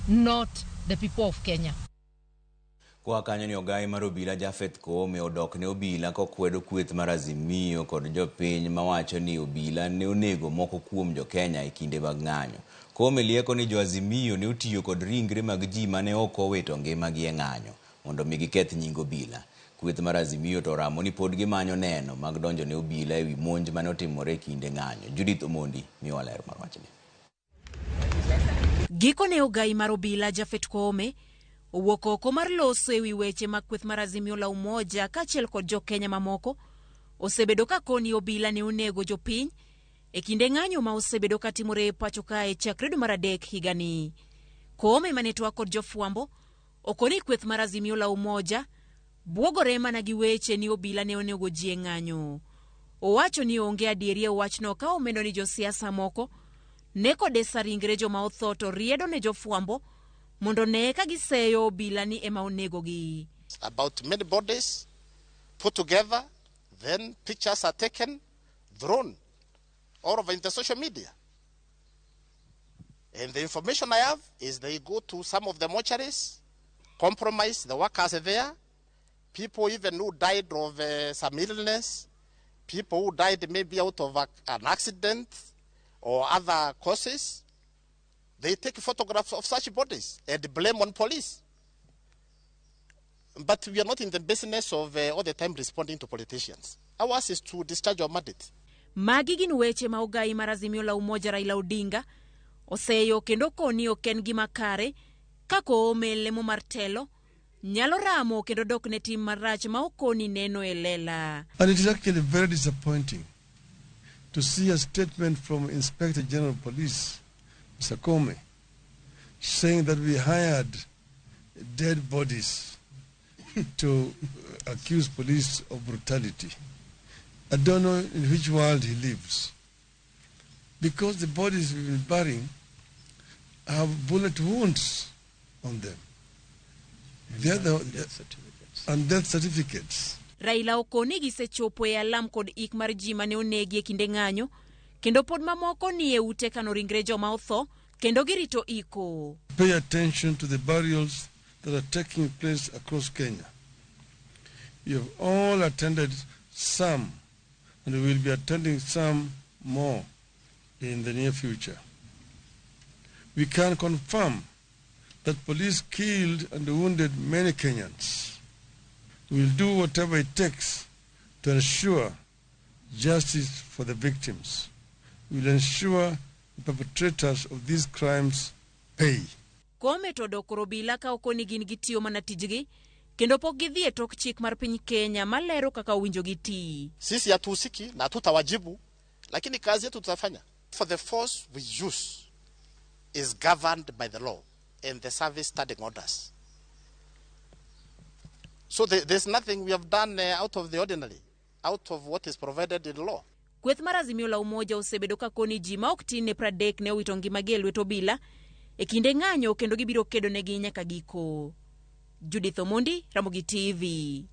not the people of Kenya. Kwa kanyo ni ogai mar Obila Jafeth Koome odok ne Obila kokwedo kweth mar Azimio kod jopiny mawacho ni Obila ne onego moko kuom jo Kenya e kinde mag ng'anyo. Koome lieko ni jo Azimio ne otiyo kod ringre mag ji mane ok owito ngimagi e ng'anyo mondo mi giketh nying Obila. Kweth mar Azimio to ramo ni pod gimanyo neno mag donjo ne Obila ewi monj mane otimore kinde ng'anyo. Judith Omondi miwa ler mar wachni. Giko ne ogai mar Obila Jafeth Koome owuok oko mar loso ewi weche mag kweth mar Azimio la Umoja kaachiel kod jo Kenya mamoko osebedo ka koni Obila ne onego jopiny e kinde ng'anyo ma osebedo katimore pacho kae chakre dwe mar adek higani. Koome mane twak kod jofwambo okoni kweth mar Azimio la Umoja buogore mana gi weche ni Obila ne onego ji e ng'anyo. Owacho ni onge adieri e wachno ka omendo ni josiasa moko ne kodesa ringre joma otho to riedo ne jofwambo mondo ne ka giseyo Obila ni ema onego gi. About many bodies put together, then pictures are taken, thrown all over in the social media. And the information I have is they go to some of the mortuaries, compromise the workers there, people even who died of some illness, people who died maybe out of an accident or other causes. They take photographs of such bodies and blame on police. But we are not in the business of all the time responding to politicians. Ours is to discharge our mandate. Magi gin weche ma ogai mar Azimio la Umoja Raila Odinga oseyo kendo koni oken gima kare ka Koome lemo mar telo nyalo ramo kendo dok ne tim marach ma okoni neno e lela. And it is actually very disappointing to see a statement from Inspector General of Police, Mr. Koome, saying that we hired dead bodies to accuse police of brutality. I don't know in which world he lives. Because the bodies we've been burying have bullet wounds on them. And death certificates. Raila okoni gisechopo e alam kod ik mar ji mane onegi e kinde ng'anyo, kendo pod mamoko ni e ute kano ringre joma otho, kendo girito iko. Pay attention to the burials that are taking place across Kenya. You have all attended some, and we will be attending some more in the near future. We can confirm that police killed and wounded many Kenyans. We will do whatever it takes to ensure justice for the victims. We will ensure the perpetrators of these crimes pay. Koome to dokoro Obila ka okoni gin gitiyo mana tijgi, kendo pok gidhi e tok chik mar piny Kenya malero kaka winjo giti. Sisi hatusiki na tutawajibu, lakini kazi yetu tutafanya. For the force we use is governed by the law and the service standing orders. So there's nothing we have done out of the ordinary, out of what is provided in law. Kweth mar Azimio la Umoja osebedo ka koni ji ma ok tin ne 30 ne owito ngimagi e lwet Obila e kinde ng'anyo kendo gibiro kedo negi nyaka giko. Judith Omondi, Ramogi TV.